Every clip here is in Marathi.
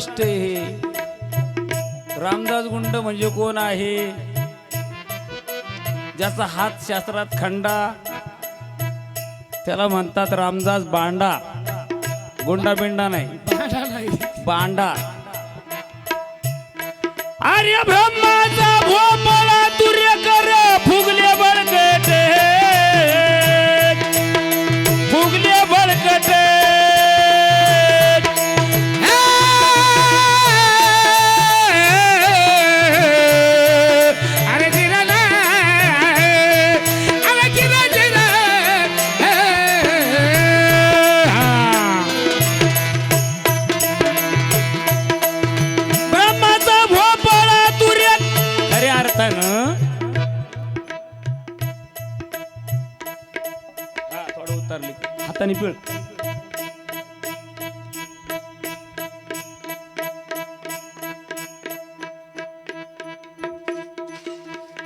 कष्ट हे. रामदास गुंड म्हणजे कोण आहे? ज्याचा हात शास्त्रात खंडा त्याला म्हणतात रामदास बांडा. गुंडा बिंडा नाही, बांडा. आर्य ब्रह्माचा भोपळा तुर्य कर फुगले बळकटे, फुगले बळकटे. हाताने पिळ.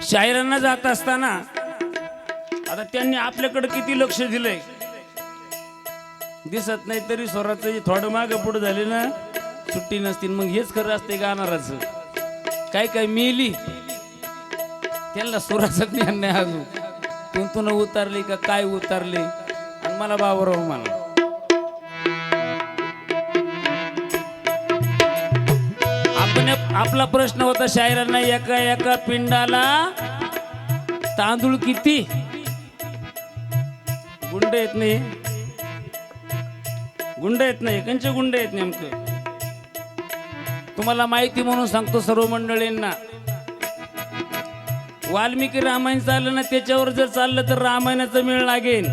शाहिरांना जात असताना आता त्यांनी आपल्याकडे किती लक्ष दिलंय दिसत नाही, तरी स्वराचं थोडं मागं पुढे झाले ना सुट्टी नसतील. मग हेच खरं असते गाणाराचं. काय काय मेली त्यांना स्वराचं ज्ञान नाही अजून. तुंतून उतारले का काय उतारले. आणि मला बाबूराव मला आपला प्रश्न होता शायरांना, एका एका पिंडाला तांदूळ किती? गुंड येत नाही, गुंड येत नाही, कंचे गुंड येत नेमकं. तुम्हाला माहिती म्हणून सांगतो सर्व मंडळींना. वाल्मिकी रामायण चाललं ना, त्याच्यावर जर चाललं तर रामायणाचा मेळ लागेल.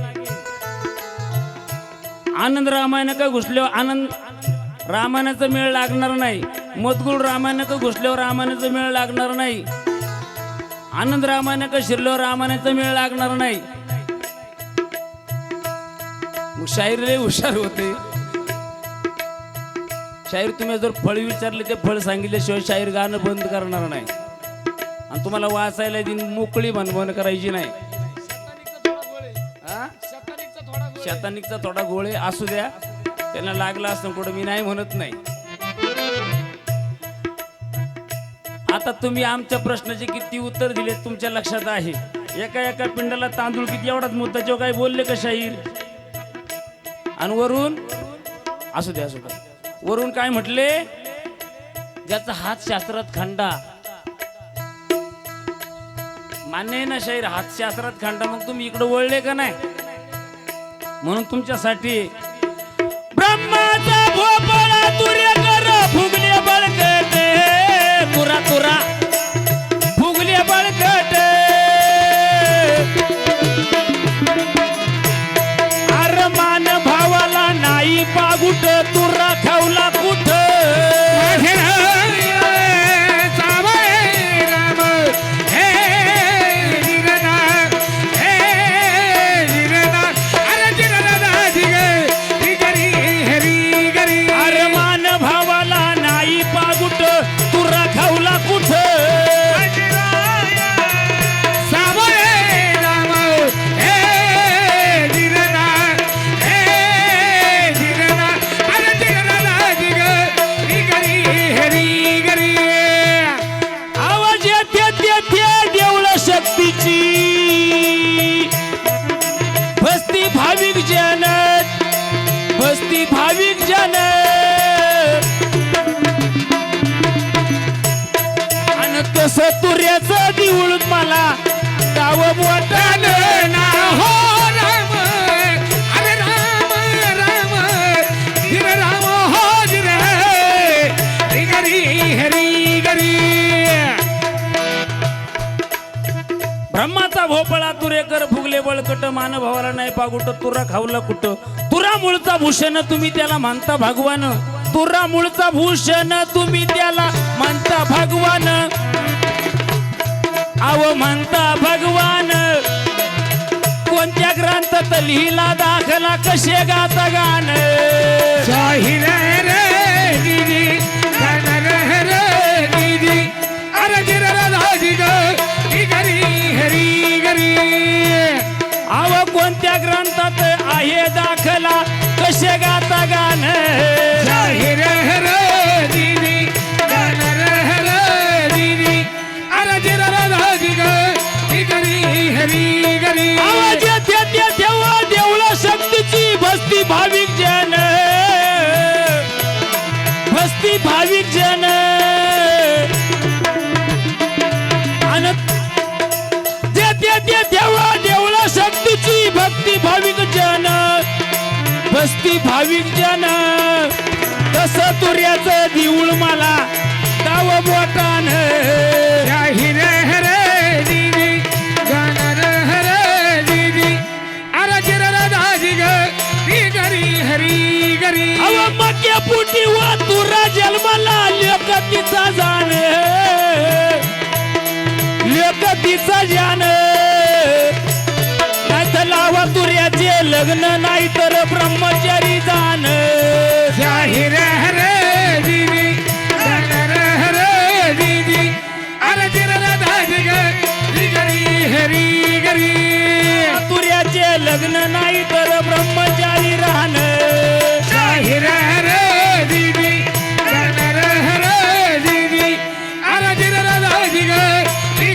आनंद रामायण का घुसल्यावर आनंद रामायणाचा मेळ लागणार नाही. मधुर रामायण का घुसल्यावर रामायणाचा मेळ लागणार नाही. आनंद रामायण का शिरल्यावर रामायणाचा मेळ लागणार नाही. मग शाहीर लय हुशार होते. शाहीर तुम्ही जर फळ विचारले ते फळ सांगितल्याशिवाय शाहीर गाणं बंद करणार नाही. आणि तुम्हाला वाचायला दिन मोकळी बनवण करायची नाही. शतानिकचा थोडा गोळे असू द्या, त्यांना लागला असं कुठं मी नाही म्हणत नाही. आता तुम्ही आमच्या प्रश्नाचे किती उत्तर दिले तुमच्या लक्षात आहे. एका एका पिंडाला तांदूळ किती, एवढाच मुद्दा. जेव्हा काय बोलले का शाहीर. आणि वरून असू द्या, असू द्या, वरून काय म्हटले? ज्याचा हात शास्त्रात खंडा. मान्य आहे ना शाहीर, हात शास्त्रात खंडा. मग तुम्ही इकडे वळले का नाही? म्हणून तुमच्यासाठी ब्रह्माचा भोपळा तुर्य कर फुगले बळकटे, तुरा तुरा फुगले बळकटे. अरे मान भावाला नाही पागुट, तुरा खावला कुठ. बसती भाविक जन आणि तस तुर्याचं दिवळ मला गाव मोठं ना हो. राम अरे राम राम धीर राम हो धीर हरी हरी हरी. ब्रह्माचा भोपळा तुरेकर फुगले बळकट, मानभावाला नाही पागुट, तुरा खावला कुठ. तुरा मूळचा भूषण तुम्ही त्याला मानता भगवान. तुरा मूळचा भूषण तुम्ही त्याला मानता भगवान. आव म्हणता भगवान. कोणत्या ग्रंथात लिहिला दाखला कसे गाता गाण. शाहीर रे दीदी रे दीदी अरे गिरराजी गरी हरी गरी. आव कोणत्या ग्रंथात आहे दाखला कसे गाता गाण. शाहीर रे दीदी असती भाविक जन तस तुर्याचं दिवळ मला गाव बोटान शाहीर हरे दीदी गाणार हरे दीदी अरे जिरला दाजी ग गरी हरी गरी अव मक्या पुटी वा तुरा जन्माला लेकतीचा जाण लेकतीचा जाण नाही तर लावा तुर्याचे लग्न नाही तर ब्रह्मचारी जाण शाहीर हरे दीदी गाणार हरे दीदी अरे जिरला दाजी ग गरी हरी गरी तुर्याचे लग्न नाही तर ब्रह्मचारी राहणं शाहीर हरे दीदी गाणार हरे दीदी अरे जिरला दाजी ग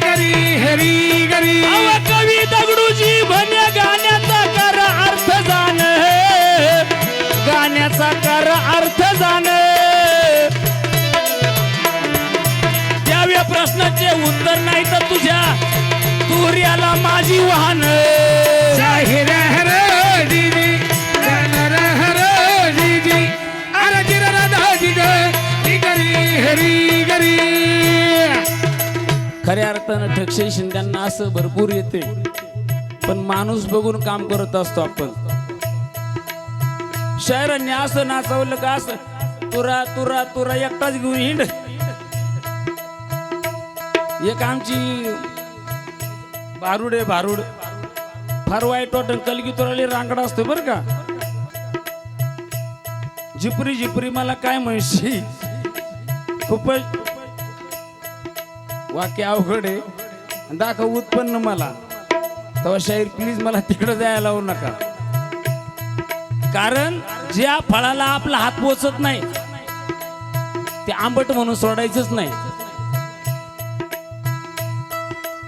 गरी हरी गरी अव कवी दगडूजी म्हणे गाण्याचा कर अर्थ जाण गाण्याचा कर अर्थ जाण त्याव्या प्रश्नाचे उत्तर नाही तर तुझ्या तुर्याला माझी वाहन शाहीर हरे दीदी गाणार हरे दीदी अरे जिरला दाजी ग गरी हरी गरी खऱ्या अर्थानं ठक्षे शिंद्यांना असं भरपूर येते पण माणूस बघून काम करत असतो आपण शहरांनी असं नाचवलं का असं तुरा तुरा तुरा एकटाच घेऊन हिंड एक आमची भारूड आहे भारूड फार वाईट वाटण कलगी तुराली रांगडा असतो बरं का झिपरी झिपरी मला काय म्हणशी खूपच वाक्य अवघड आहे दाखव उत्पन्न मला तेव्हा शाहीर प्लीज मला तिकडे जायला लावू नका कारण ज्या फळाला आपला हात पोचत नाही ते आंबट म्हणून सोडायचंच नाही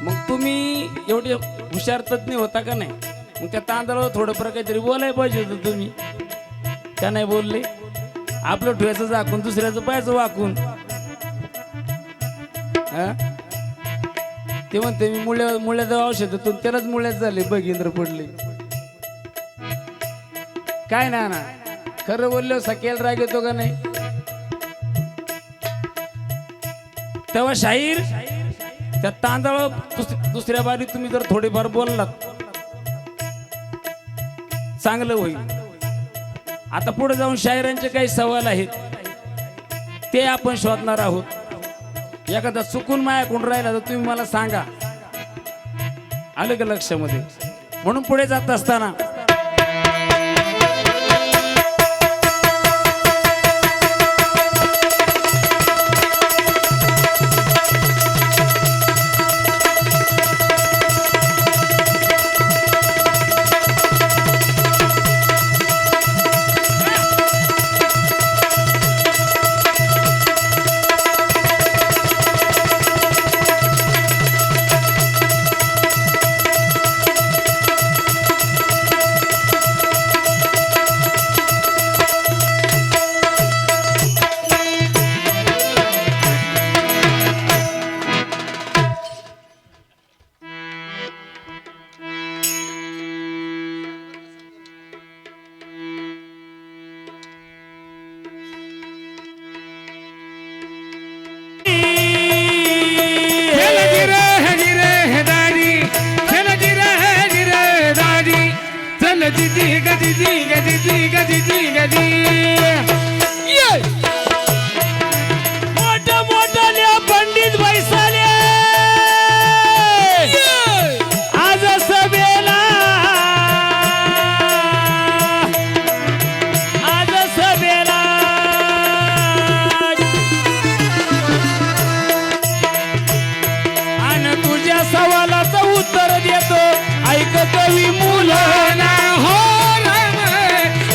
मग तुम्ही एवढे हुशार तज्ञ होता का नाही मग त्या तांदळावर थोडं काहीतरी बोलायला पाहिजे होतं तुम्ही का नाही बोलले आपलं ठेवायचं झाकून दुसऱ्याचं पायाचं वाकून ते म्हणते मी मुळ्याचं औषधातून त्यालाच मुळ्यात झाले बघिंद्र पडले काय ना ना खरं बोललो सकेल राग येतो का नाही तेव्हा शाहीर त्या तांदळा दुसऱ्या बारी तुम्ही जर थोडेफार बोललात चांगलं होईल आता पुढे जाऊन शाहिरांचे काही सवाल आहेत ते आपण शोधणार आहोत एखादा चुकून मायाकडून राहिला तर तुम्ही मला सांगा आलं का लक्षामध्ये म्हणून पुढे जात असताना मोठा मोठाले पंडित बैसाले आज सभेला आणि तुझ्या सवालाचं उत्तर देतो ऐक कवी मुलांना हो राम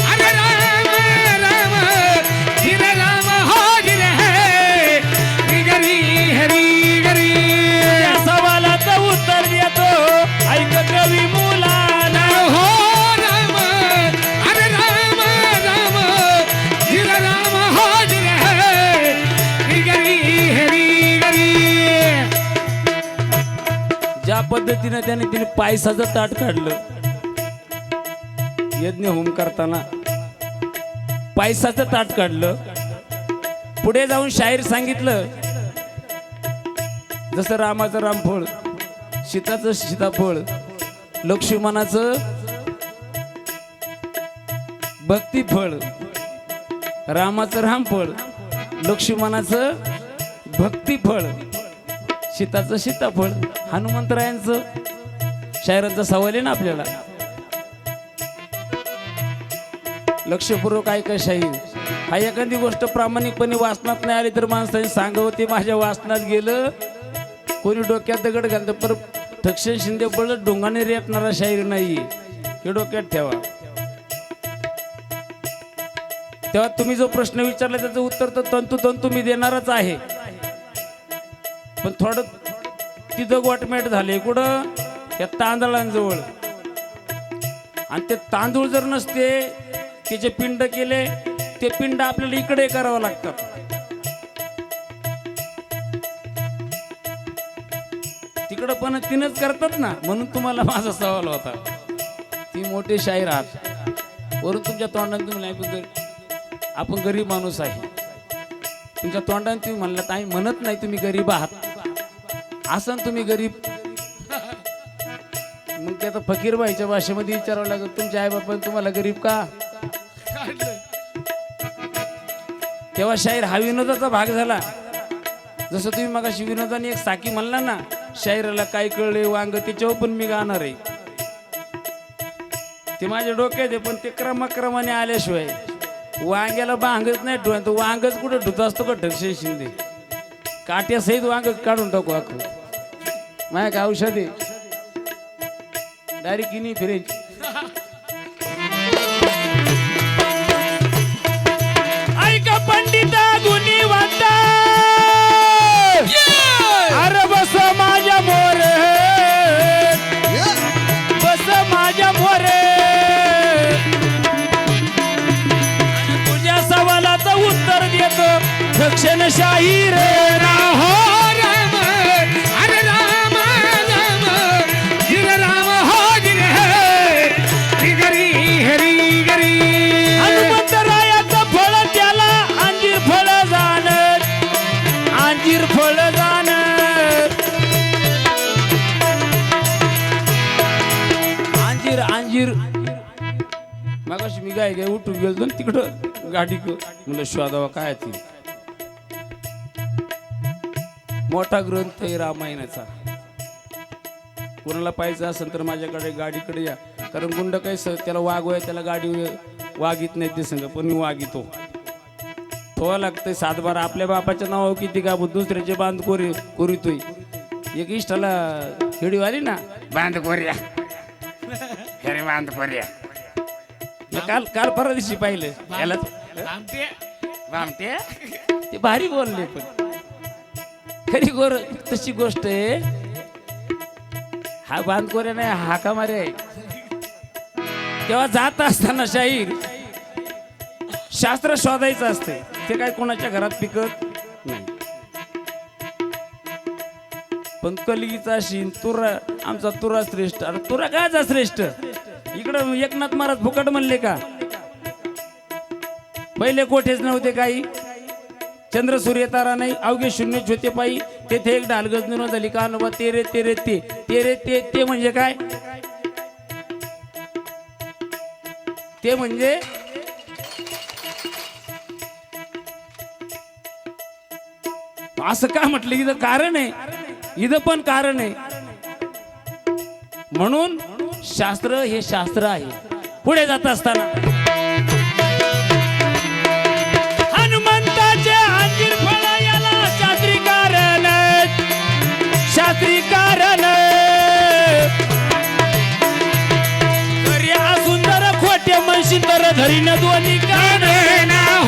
अरे राम राम धीर राम हो धीर है गरी हरी गरी त्या सवालाचं उत्तर देतो ऐक कवी मुलांना हो राम अरे राम राम धीर राम हो धीर है गरी हरी गरी ज्या पद्धतीने तिने पायसाचं ताट काढलं यज्ञ होम करताना पैसाचं ताट काढलं. पुढे जाऊन शाहीर सांगितलं, जसं रामाचं रामफळ, सीताचं सीताफळ, लक्ष्मणाचं भक्तिफळ, रामाचं रामफळ, लक्ष्मणाचं भक्तिफळ, सीताचं सीताफळ, हनुमंतरायांचं. शायरांचा सवाल आहे ना आपल्याला. लक्षपूर्वक ऐका शाहीर. हा एखादी गोष्ट प्रामाणिकपणे वाचनात नाही आली तर माणसाने सांगावं ते माझ्या वाचनात गेलं. कोणी डोक्यात दगड घालतं, पर ठक्षण शिंदे बळत डोंगाने रेटणारा शाहीर नाही, हे डोक्यात ठेवा. तेव्हा तुम्ही जो प्रश्न विचारला त्याचं उत्तर तर तंतोतंत मी देणारच आहे. पण थोडं तिथं गोटमेट झाले कुठं, त्या तांदळांजवळ. आणि ते तांदूळ जर नसते, त्याचे पिंड केले, ते पिंड आपल्याला इकडे करावं लागतात. तिकडं पण तिनंच करतात ना. म्हणून तुम्हाला माझा सवाल होता. ती मोठे शाहीर आहात, वरून तुमच्या तोंडाने तुम्ही नाही, आपण गरीब माणूस आहे. तुमच्या तोंडाने तुम्ही म्हणलात, आम्ही म्हणत नाही तुम्ही गरीब आहात, असं तुम्ही गरीब. मग ते आता फकीरबाईच्या भाषेमध्ये विचारावं लागेल, तुमच्या आई बापाने तुम्हाला गरीब का. तेव्हा शाहीर हा विनोदाचा भाग झाला. जसं तुम्ही मगाशी विनोदाने एक साकी म्हणला ना, शाहिराला काय कळले वांग, त्याच्यावर पण मी गाणार आहे. ते माझ्या डोक्यात आहे, पण ते क्रमाक्रमाने आल्याशिवाय वांग्याला बांगच नाही डोळ्यात. तो वांगच कुठं धुत असतो का ठक्षण शिंदे, काट्या सहित वांग काढून टाकू आखू. माय का औषध आहे डायरेक्ट किनी फिरायची. ऐका पंडिता गुणी वाटता, अरे बस माझ्या मोरे, बस माझ्या मोरे. तुझ्या सवालाचं उत्तर देतो दक्षिण शाहीर. हो राम, अरे राम राम, गिर राम हो गिर हे गरी हरी गरी. हनुमंतरायाचं फळ त्याला अंजीर फळ जाणत, अंजीर फळ जाणत. अंजीर अंजीर. मगाशी मी काय उठून गेलो तिकडं गाडी म्हणलं शोधावा काय ती. मोठा ग्रंथ आहे रामायणाचा. कोणाला पाहिजे असेल तर माझ्याकडे गाडीकडे या. कारण गुंड काय त्याला वागवाय, त्याला गाडी वागित नाही ते संग, पण मी वागितो. थोडा लागतंय सातबार. आपल्या बापाच्या नावावर किती का दुसऱ्याचे बांध कोरितोय. एक इष्टाला हिडीव आली ना, बांध कोर्या, अरे बांध कोर्या. काल काल परवा दिवशी पाहिलं याला बामटे, ते भारी बोलले. पण खरी तशी गोष्ट आहे. हा बांधकोऱ्या नाही, हाका मारे आहे. तेव्हा जात असताना शाहीर शास्त्र शोधायचं असते. ते काय कोणाच्या घरात पिकत नाही. पण कलगीचा शीन तुरा, आमचा तुरा श्रेष्ठ. अरे तुरा कायचा श्रेष्ठ. इकडं एकनाथ महाराज फुकट म्हणले का. पहिले कोठेच नव्हते काही, चंद्र सूर्य तारा नाही, अवघे शून्य होते पायी. तेथे एक ढालगज निर्माण झाली. का नवा तेरे तेरे ते, तेरे ते ते म्हणजे काय. ते म्हणजे असं का म्हटलं. इथं कारण आहे, इथं पण कारण आहे. म्हणून शास्त्र हे शास्त्र आहे. पुढे जात असताना हनुमंताचे अंजीर फळ याला शास्त्री कारण, शास्त्री कारण. घरी असून जर खोटे म्हणशील तर धरीन दोन्ही कान.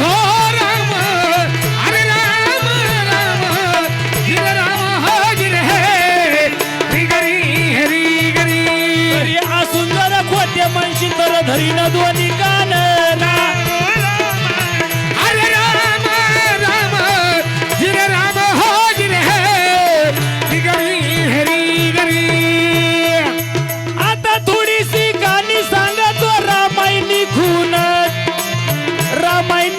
हो राम, अरे राम राम, गिर राम हो गिर हे गरी हरी गरी. घरी असून जर खोटे म्हणशील तर धरीन दोन्ही कान. अरे राम राम, गिर राम हो गिर हे गरी हरी गरी. आता थोडीशी गाणी सांगतो रामायणी खून, रामायणी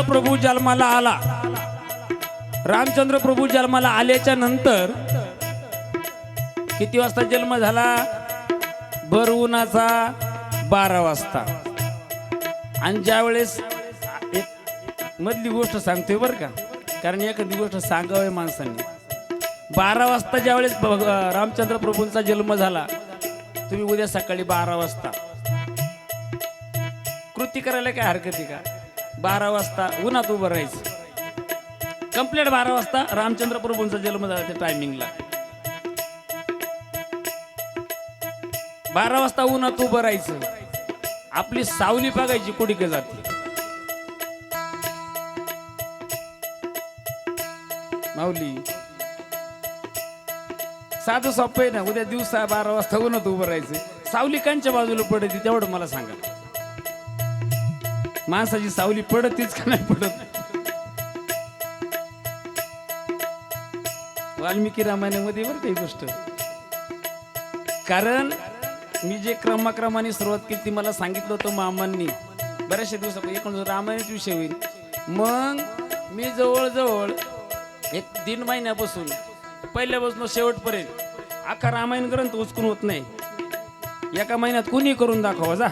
रामचंद्र प्रभू जन्माला आला. रामचंद्र प्रभू जन्माला आल्याच्या नंतर किती वाजता जन्म झाला? भर उन्हाचा 12 वाजता. आणि ज्यावेळेस एक मधली गोष्ट सांगतोय बरं का, कारण एखादी गोष्ट सांगावी माणसांनी. 12 वाजता ज्यावेळेस रामचंद्र प्रभूंचा जन्म झाला, तुम्ही उद्या सकाळी 12 वाजता कृती करायला काय हरकत आहे का? 12 वाजता उन्हात उभं राहायचं. कंप्लीट 12 वाजता रामचंद्र प्रभूंचा जन्म झाला त्या टायमिंगला. 12 वाजता उन्हात उभं राहायचं. आपली सावली बघायची कुठे जाते. माऊली साधं सोपं आहे ना. उद्या दिवसा 12 वाजता उन्हात उभं राहायचं. सावली कांच्या बाजूला पडते तेवढं मला सांगा. माणसाची सावली पडतीच का नाही पडत? वाल्मिकी रामायणामध्ये बरं काही गोष्ट. कारण मी जे क्रमाक्रमाने सुरुवात केली ती मला सांगितलं होतं मामांनी बऱ्याचशा दिवसापासून. एकूण रामायणच विषय होईल. मग मी जवळजवळ 1-1.5 महिन्यापासून पहिल्यापासून शेवटपर्यंत अख्खा रामायण ग्रंथ उचकून होत नाही. एका महिन्यात कुणी करून दाखवा जा.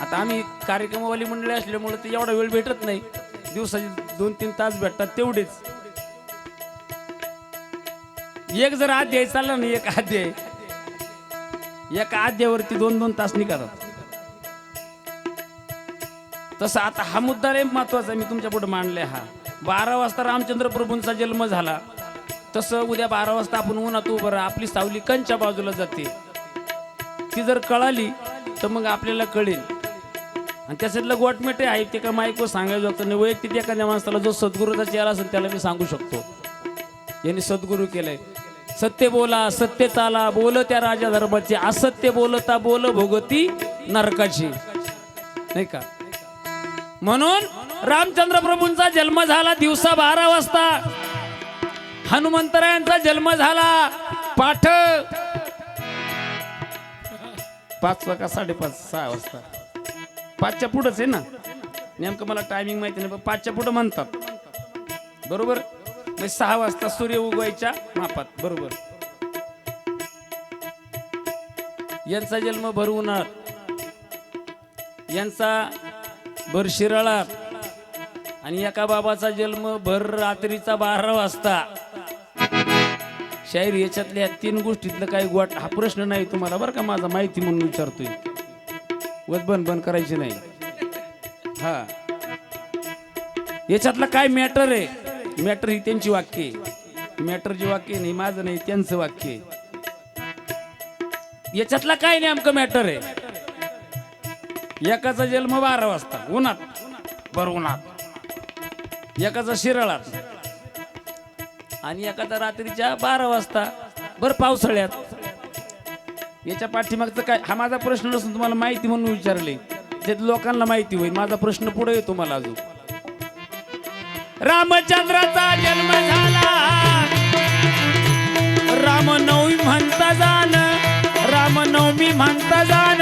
आता आम्ही कार्यक्रमवाली मंडळी असल्यामुळे ते एवढा वेळ भेटत नाही. दिवसाचे 2-3 तास भेटतात तेवढेच. एक जर अध्याय चालला ना, एका अध्यायावरती 2-2 तास निघतात. तसं आता हा मुद्दा लय महत्वाचा मी तुमच्या पुढे मांडलाय. हा 12 वाजता रामचंद्र प्रभूंचा जन्म झाला. तसं उद्या 12 वाजता आपण उन्हात उभं राहा. आपली सावली कंच्या बाजूला जाते. ती जर कळाली तर मग आपल्याला कळेल. आणि त्याच्यातलं गोटमेटे आहे ते का माईकवर सांगायचं होतं नाही. वैयक्तिक एखाद्या माणसाला जो सद्गुरूचा चेहरा असेल त्याला मी सांगू शकतो. यांनी सद्गुरू केलंय. सत्य बोला सत्य चाला बोल त्या राजा धर्माचे. असत्य बोलता बोल भोगती नरकाची. नाही का? म्हणून रामचंद्र प्रभूंचा जन्म झाला दिवसा 12 वाजता. हनुमंतरायांचा जन्म झाला पाठ 5 का 5:30-6 वाजता. 5च्या पुढंच आहे ना. नेमकं मला टायमिंग माहिती नाही पण 5च्या पुढं म्हणतात बरोबर. 6 वाजता सूर्य उगवायच्या मापात बरोबर. यांचा जन्म भर उन्हाळ्यात, यांचा भर शिराळात, आणि एका बाबाचा जन्म भर रात्रीचा 12 वाजता. शाहीर याच्यातल्या 3 गोष्टीतलं काही गोट हा प्रश्न नाही तुम्हाला बरं का. माझा माहिती म्हणून विचारतोय. बंद करायची नाही. हा याच्यातलं काय मॅटर आहे? मॅटर ही त्यांची वाक्य आहे. मॅटर जी वाक्य नाही माझं नाही त्यांचं वाक्य आहे. याच्यातला काय नेमकं मॅटर आहे? एकाचा जन्म 12 वाजता उन्हात भर उन्हात, एकाचा शिराळात, आणि एखादा रात्रीच्या 12 वाजता भर पावसाळ्यात. याच्या पाठीमागचं काय हा माझा प्रश्न नसून तुम्हाला माहिती म्हणून विचारले. ते लोकांना माहिती होईल. माझा प्रश्न पुढे येतो मला अजून. रामचंद्राचा जन्म झाला रामनवमी म्हणता जाण, रामनवमी म्हणता जाण.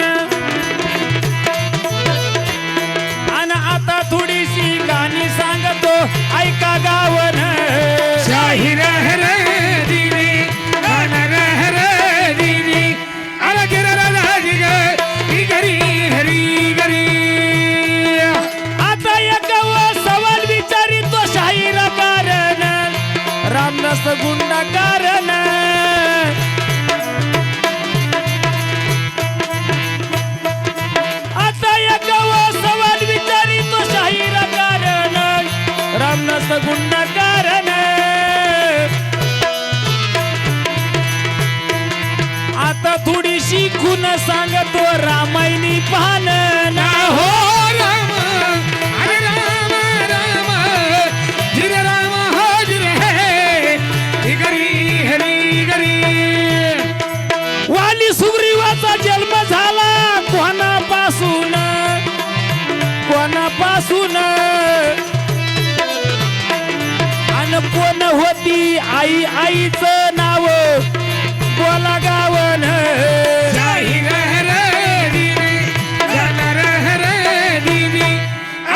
आणि आता थोडीशी गाणी सांगतो ऐका गावन. शाहीर हरे दिने गान हरे दिने आला गिरा राजी गरी हरी गरी. आता एक सवाल विचारितो शाहीर कारण रामदास गुंडा कारण. आता एक सवाल विचारितो शाहीर कारण रामदास गुंडा कारण. आता थोडीशी खून सांगतो रामायणी पाहन ना हो. राम हरे राम राम जिरे राम हो जिरे हे गरी हरी गरी. वाली सुग्रीवाचा जन्म झाला कोणापासून कोणापासून. आणि कोण होती आई आईचं नाव बोला गावन. शाहीर हरे दिने गान हरे दिने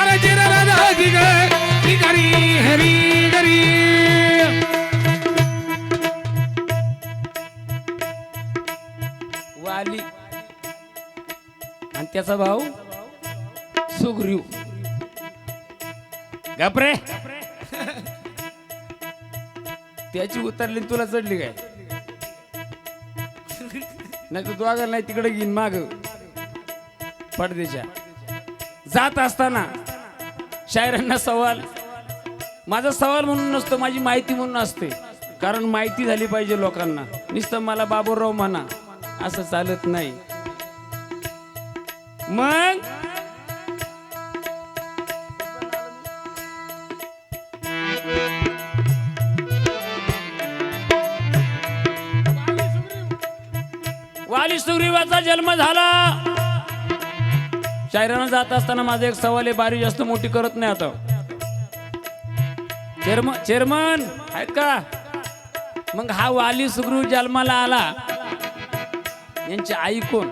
अरे जिरे राजी त्याचा भाऊ सुग्रीव. गपरे, त्याची उतरली तुला चढली काय? नाही तू दोघांना नाही तिकडे घेईन माग पडदेच्या. जात असताना शायरांना सवाल, माझा सवाल म्हणून नसतो, माझी माहिती म्हणून असते. कारण माहिती झाली पाहिजे लोकांना. नुसतं मला बाबूराव म्हणा असं चालत नाही. मग वाली सुग्रीवाचा जन्म झाला. शायरांना जात असताना माझा एक सवाल आहे, बारी जास्त मोठी करत नाही आता. चेअरमन आहेत का? मग हा वाली सुग्रीव जन्माला आला, यांची आई कोण?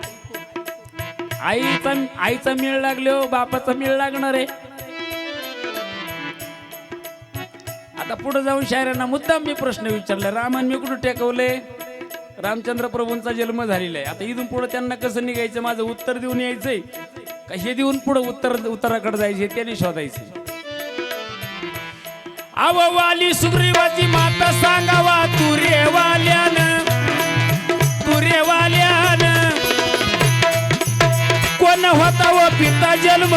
आईचा मेळ लागले हो, बापाचा मेळ लागणार आहे. आता पुढे जाऊन शायरांना मुद्दाम मी प्रश्न विचारला, रामन मी कुठं टेकवले? रामचंद्र प्रभूंचा जन्म झालेला आहे. आता इथून पुढे त्यांना कसं निघायचं, माझं उत्तर देऊन यायचंय का हे देऊन पुढे उत्तराकडे जायचे त्याने शोधायचे. अव वाली सुग्रीवाची माता सांगावा तुरेवाल्यान, कोण होता व पिता जन्म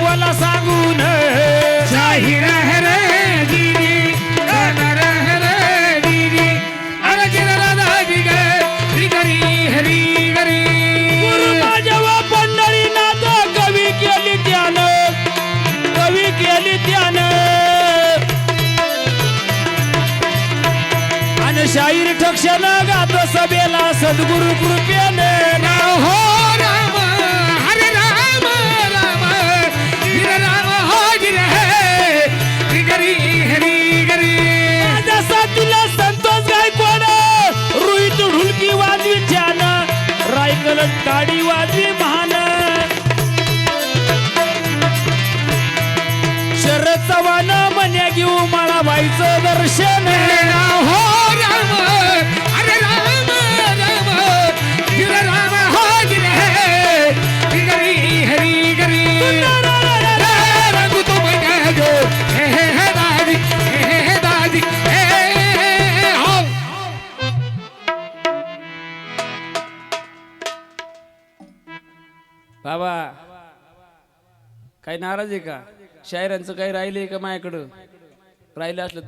मला सांगून. शाहीर है रे दीदी, है रे दीदी, अरे जिरा दादी गरी हरी गरी. गुरु माझ्या पंढरी नाथ कवी केली त्यान, आणि शाहीर ठक्षण गातो सभेला सद्गुरु कृपेने. नाव हो राम, हरे राम राम, गिर राम हो गिर है गरी हरी गरी. माझ्या साथीला संतोष गायकवाड, रोहित ढुलकी वाजवी छान, रायकल काडी वाजवी महान, शरद चव्हाण म्हण्या घेऊ मला व्हायचं दर्शन. नाव हो राम, हरे राम राम, गिर राम हो गिर है गरी हरी गरी. रंग तुम गो हे दादी हे हो. बाबा काही नाराज आहे का? शायरांचं काही राहिलंय का माझ्याकडं? राहिलं असलं